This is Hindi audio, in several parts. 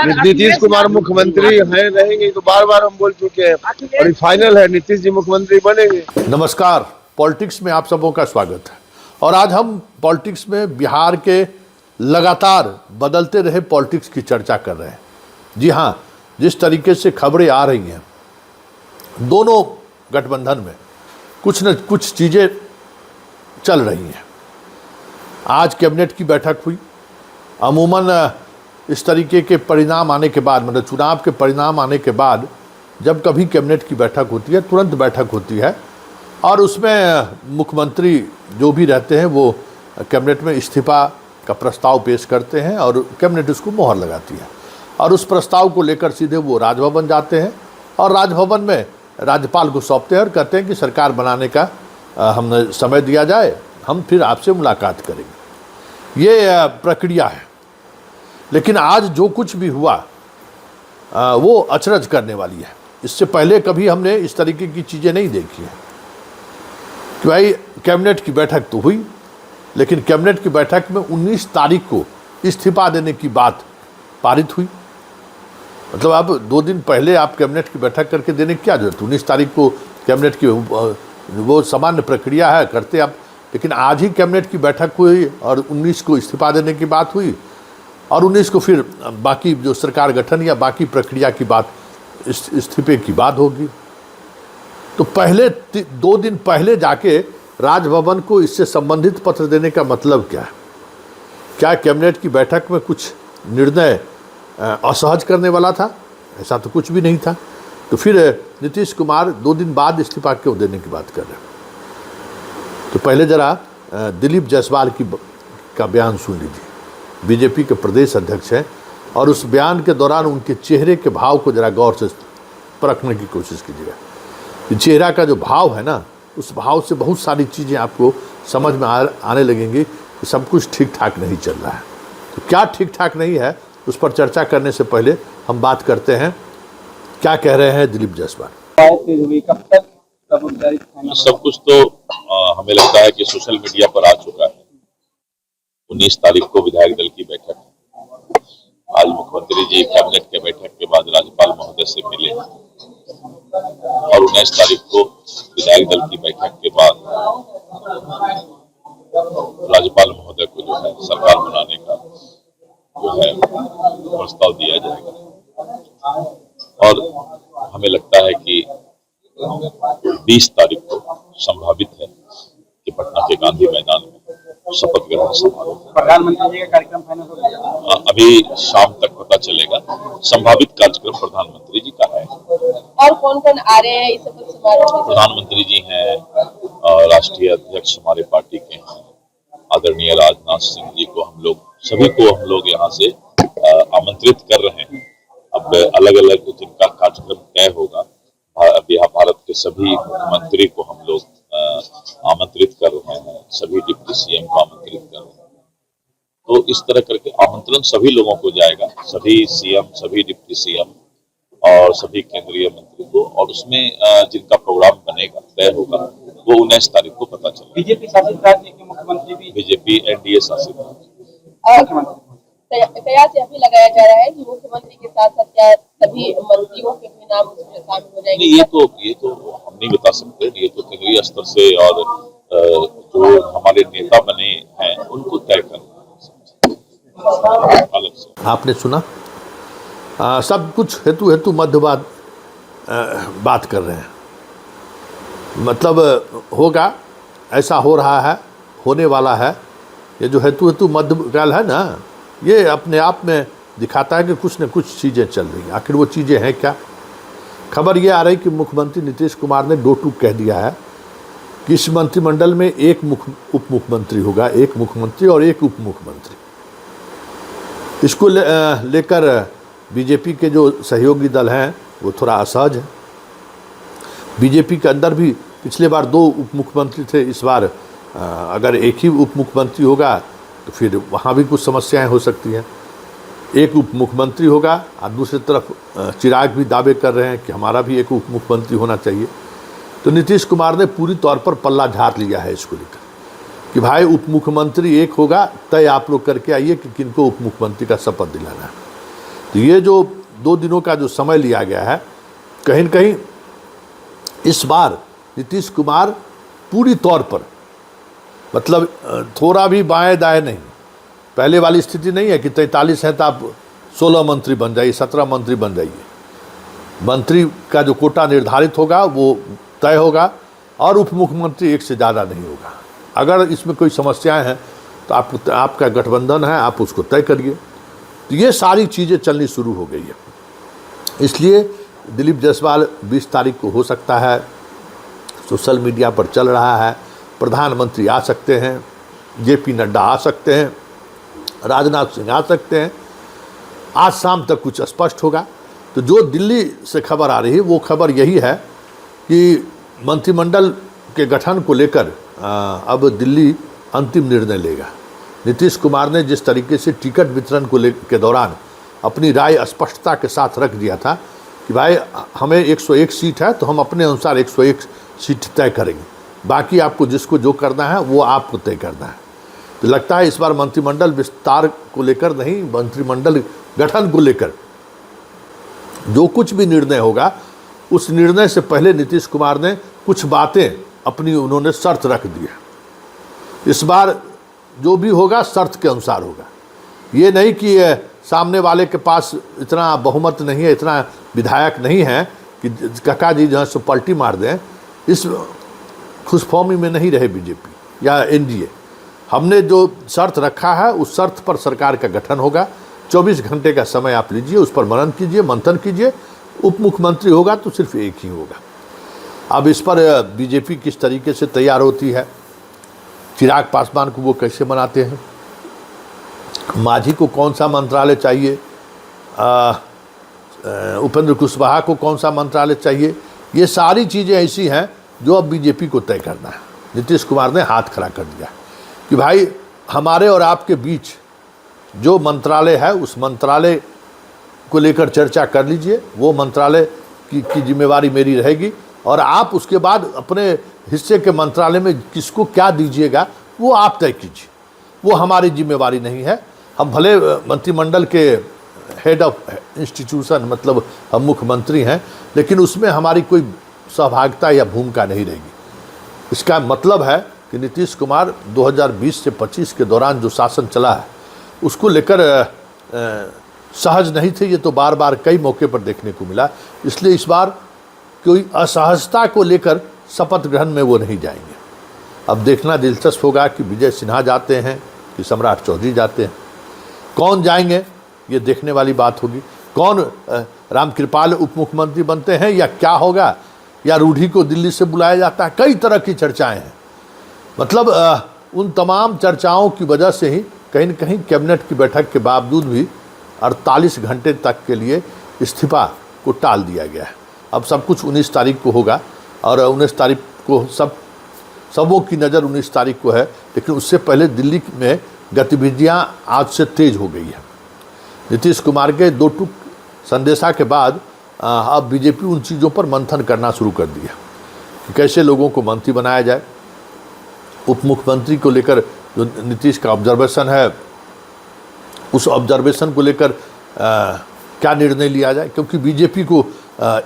नीतीश कुमार मुख्यमंत्री हैं रहेंगे तो बार बार हम बोल चुके हैं और फाइनल है, नीतीश जी मुख्यमंत्री बनेंगे। नमस्कार, पॉलिटिक्स में आप सबों का स्वागत है। और आज हम पॉलिटिक्स में बिहार के लगातार बदलते रहे पॉलिटिक्स की चर्चा कर रहे हैं। जी हाँ, जिस तरीके से खबरें आ रही हैं, दोनों गठबंधन में कुछ न कुछ चीज़ें चल रही हैं। आज कैबिनेट की बैठक हुई। अमूमन इस तरीके के परिणाम आने के बाद, मतलब चुनाव के परिणाम आने के बाद जब कभी कैबिनेट की बैठक होती है, तुरंत बैठक होती है और उसमें मुख्यमंत्री जो भी रहते हैं वो कैबिनेट में इस्तीफा का प्रस्ताव पेश करते हैं और कैबिनेट उसको मोहर लगाती है और उस प्रस्ताव को लेकर सीधे वो राजभवन जाते हैं और राजभवन में राज्यपाल को सौंपते हैं और कहते हैं कि सरकार बनाने का हमें समय दिया जाए, हम फिर आपसे मुलाकात करेंगे। ये प्रक्रिया है। लेकिन आज जो कुछ भी हुआ वो अचरज करने वाली है। इससे पहले कभी हमने इस तरीके की चीज़ें नहीं देखी है कि भाई कैबिनेट की बैठक तो हुई, लेकिन कैबिनेट की बैठक में 19 तारीख को इस्तीफा देने की बात पारित हुई। मतलब आप 2 दिन पहले आप कैबिनेट की बैठक करके देने की क्या जरूरत? 19 तारीख को कैबिनेट की वो सामान्य प्रक्रिया है, करते आप। लेकिन आज ही कैबिनेट की बैठक हुई और 19 को इस्तीफा देने की बात हुई और 19 को फिर बाकी जो सरकार गठन या बाकी प्रक्रिया की बात, इस्तीफे की बात होगी। तो पहले 2 दिन पहले जाके राजभवन को इससे संबंधित पत्र देने का मतलब क्या है? क्या कैबिनेट की बैठक में कुछ निर्णय असहज करने वाला था? ऐसा तो कुछ भी नहीं था। तो फिर नीतीश कुमार 2 दिन बाद इस्तीफा क्यों देने की बात कर रहे हैं? तो पहले जरा दिलीप जायसवाल का बयान सुन लीजिए। बीजेपी के प्रदेश अध्यक्ष हैं और उस बयान के दौरान उनके चेहरे के भाव को जरा गौर से परखने की कोशिश कीजिएगा। चेहरा का जो भाव है ना, उस भाव से बहुत सारी चीज़ें आपको समझ में आने लगेंगी कि सब कुछ ठीक ठाक नहीं चल रहा है। तो क्या ठीक ठाक नहीं है, उस पर चर्चा करने से पहले हम बात करते हैं क्या कह रहे हैं दिलीप जायसवाल। सब कुछ तो हमें लगता है कि सोशल मीडिया पर आ चुका है। 19 तारीख को विधायक दल की बैठक है। आज मुख्यमंत्री जी कैबिनेट के बैठक के बाद राज्यपाल महोदय से मिले और 19 तारीख को विधायक दल की बैठक के बाद राज्यपाल महोदय को जो है सरकार बनाने का जो है प्रस्ताव दिया जाएगा। और हमें लगता है कि 20 तारीख को संभावित है कि पटना के गांधी मैदान में शपथ ग्रहण समारोह। प्रधानमंत्री जी का कार्यक्रम फाइनल हो गया? अभी शाम तक पता चलेगा। संभावित कार्यक्रम प्रधानमंत्री जी का है। और कौन कौन आ रहे हैं इस शपथ समारोह में? प्रधानमंत्री जी हैं, राष्ट्रीय अध्यक्ष हमारे पार्टी के हैं, आदरणीय राजनाथ सिंह जी को सभी को हम लोग यहाँ से आमंत्रित कर रहे हैं। अब अलग अलग जिनका कार्यक्रम तय होगा, भारत के सभी मुख्यमंत्री को हम लोग आमंत्रित कर रहे हैं, सभी डिप्टी सीएम को आमंत्रित कर रहे हैं। तो इस तरह करके आमंत्रण सभी लोगों को जाएगा, सभी सीएम, सभी डिप्टी सीएम और सभी केंद्रीय मंत्री को। और उसमें जिनका प्रोग्राम बनेगा, तय होगा, वो 19 तारीख को पता चलेगा। बीजेपी शासित राज्य के मुख्यमंत्री भी, बीजेपी एनडीए शासित कयास यह भी लगाया जा रहा है कि मुख्यमंत्री के साथ साथ क्या सभी मंत्रियों के भी नाम उसमें शामिल हो जाएंगे? ये तो हम नहीं बता सकते। ये तो केंद्रीय स्तर से और जो हमारे नेता बने हैं उनको तय करना अलग से। आपने सुना, सब कुछ हेतु मध्यवाद बात कर रहे हैं। मतलब होगा, ऐसा हो रहा है, होने वाला है। ये जो हेतु मध्यकाल है ना, ये अपने आप में दिखाता है कि कुछ न कुछ चीज़ें चल रही हैं। आखिर वो चीज़ें हैं क्या? खबर ये आ रही कि मुख्यमंत्री नीतीश कुमार ने 2 टूक कह दिया है कि इस मंत्रिमंडल में एक उप मुख्यमंत्री होगा, एक मुख्यमंत्री और एक उप मुख्यमंत्री। इसको लेकर बीजेपी के जो सहयोगी दल हैं वो थोड़ा असहज है। बीजेपी के अंदर भी पिछले बार 2 उप मुख्यमंत्री थे, इस बार अगर एक ही उप मुख्यमंत्री होगा तो फिर वहाँ भी कुछ समस्याएं हो सकती हैं। एक उप मुख्यमंत्री होगा और दूसरी तरफ चिराग भी दावे कर रहे हैं कि हमारा भी एक उप मुख्यमंत्री होना चाहिए। तो नीतीश कुमार ने पूरी तौर पर पल्ला झाड़ लिया है इसको लेकर कि भाई उप मुख्यमंत्री एक होगा, तय आप लोग करके आइए कि किनको उप मुख्यमंत्री का शपथ दिलाना है। तो ये जो 2 दिनों का जो समय लिया गया है, कहीं न कहीं इस बार नीतीश कुमार पूरी तौर पर, मतलब थोड़ा भी बाएं दाएं नहीं, पहले वाली स्थिति नहीं है कि 43 है तो आप 16 मंत्री बन जाइए, 17 मंत्री बन जाइए। मंत्री का जो कोटा निर्धारित होगा वो तय होगा और उप मुख्यमंत्री एक से ज़्यादा नहीं होगा। अगर इसमें कोई समस्याएं हैं तो आपका गठबंधन है, आप उसको तय करिए। तो ये सारी चीज़ें चलनी शुरू हो गई है। इसलिए दिलीप जायसवाल 20 तारीख को हो सकता है, सोशल मीडिया पर चल रहा है, प्रधानमंत्री आ सकते हैं, जेपी नड्डा आ सकते हैं, राजनाथ सिंह आ सकते हैं। आज शाम तक कुछ स्पष्ट होगा। तो जो दिल्ली से खबर आ रही है वो खबर यही है कि मंत्रिमंडल के गठन को लेकर अब दिल्ली अंतिम निर्णय लेगा। नीतीश कुमार ने जिस तरीके से टिकट वितरण के दौरान अपनी राय स्पष्टता के साथ रख दिया था कि भाई हमें 101 सीट है तो हम अपने अनुसार 101 सीट तय करेंगे, बाकी आपको जिसको जो करना है वो आपको तय करना है। तो लगता है इस बार मंत्रिमंडल विस्तार को लेकर नहीं, मंत्रिमंडल गठन को लेकर जो कुछ भी निर्णय होगा उस निर्णय से पहले नीतीश कुमार ने कुछ बातें अपनी उन्होंने शर्त रख दी है। इस बार जो भी होगा शर्त के अनुसार होगा। ये नहीं कि सामने वाले के पास इतना बहुमत नहीं है, इतना विधायक नहीं है कि काका जी जो है सो पलटी मार दें। इस खुशफहमी में नहीं रहे बीजेपी या एनडीए। हमने जो शर्त रखा है उस शर्त पर सरकार का गठन होगा। 24 घंटे का समय आप लीजिए, उस पर मनन कीजिए, मंथन कीजिए। उप मुख्यमंत्री होगा तो सिर्फ एक ही होगा। अब इस पर बीजेपी किस तरीके से तैयार होती है, चिराग पासवान को वो कैसे बनाते हैं, मांझी को कौन सा मंत्रालय चाहिए, उपेंद्र कुशवाहा को कौन सा मंत्रालय चाहिए, ये सारी चीज़ें ऐसी हैं जो अब बीजेपी को तय करना है। नीतीश कुमार ने हाथ खड़ा कर दिया कि भाई हमारे और आपके बीच जो मंत्रालय है उस मंत्रालय को लेकर चर्चा कर लीजिए। वो मंत्रालय की जिम्मेवारी मेरी रहेगी और आप उसके बाद अपने हिस्से के मंत्रालय में किसको क्या दीजिएगा वो आप तय कीजिए, वो हमारी जिम्मेवारी नहीं है। हम भले मंत्रिमंडल के हेड ऑफ इंस्टीट्यूशन मतलब हम मुख्यमंत्री हैं, लेकिन उसमें हमारी कोई सहभागिता या भूमिका नहीं रहेगी। इसका मतलब है कि नीतीश कुमार 2020 से 25 के दौरान जो शासन चला है उसको लेकर सहज नहीं थे। ये तो बार बार कई मौके पर देखने को मिला। इसलिए इस बार कोई असहजता को लेकर शपथ ग्रहण में वो नहीं जाएंगे। अब देखना दिलचस्प होगा कि विजय सिन्हा जाते हैं कि सम्राट चौधरी जाते हैं, कौन जाएंगे ये देखने वाली बात होगी। कौन रामकृपाल उप मुख्यमंत्री बनते हैं या क्या होगा, या रूढ़ी को दिल्ली से बुलाया जाता है। कई तरह की चर्चाएं हैं। मतलब उन तमाम चर्चाओं की वजह से ही कहीं न कहीं कैबिनेट की बैठक के बावजूद भी 48 घंटे तक के लिए इस्तीफा को टाल दिया गया है। अब सब कुछ 19 तारीख को होगा और 19 तारीख को सबों की नज़र 19 तारीख को है, लेकिन उससे पहले दिल्ली में गतिविधियां आज से तेज हो गई है। नीतीश कुमार के 2 टूक संदेशा के बाद अब बीजेपी उन चीज़ों पर मंथन करना शुरू कर दिया कि कैसे लोगों को मंत्री बनाया जाए। उप मुख्यमंत्री को लेकर जो नीतीश का ऑब्जर्वेशन है उस ऑब्जर्वेशन को लेकर क्या निर्णय लिया जाए, क्योंकि बीजेपी को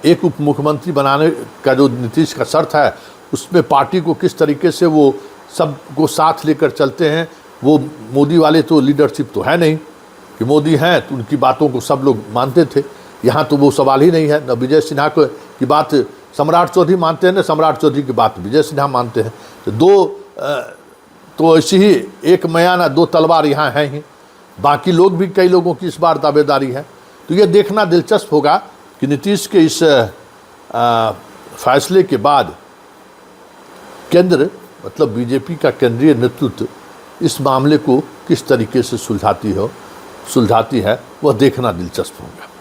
एक उप मुख्यमंत्री बनाने का जो नीतीश का शर्त है उसमें पार्टी को किस तरीके से वो सबको साथ लेकर चलते हैं। वो मोदी वाले तो लीडरशिप तो है नहीं कि मोदी हैं तो उनकी बातों को सब लोग मानते थे। यहाँ तो वो सवाल ही नहीं है। न विजय सिन्हा की बात सम्राट चौधरी मानते हैं, न सम्राट चौधरी की बात विजय सिन्हा मानते हैं। तो ऐसी ही एक मैया ना 2 तलवार यहाँ हैं ही। बाकी लोग भी, कई लोगों की इस बार दावेदारी है। तो ये देखना दिलचस्प होगा कि नीतीश के इस फैसले के बाद केंद्र मतलब बीजेपी का केंद्रीय नेतृत्व इस मामले को किस तरीके से सुलझाती है वह देखना दिलचस्प होगा।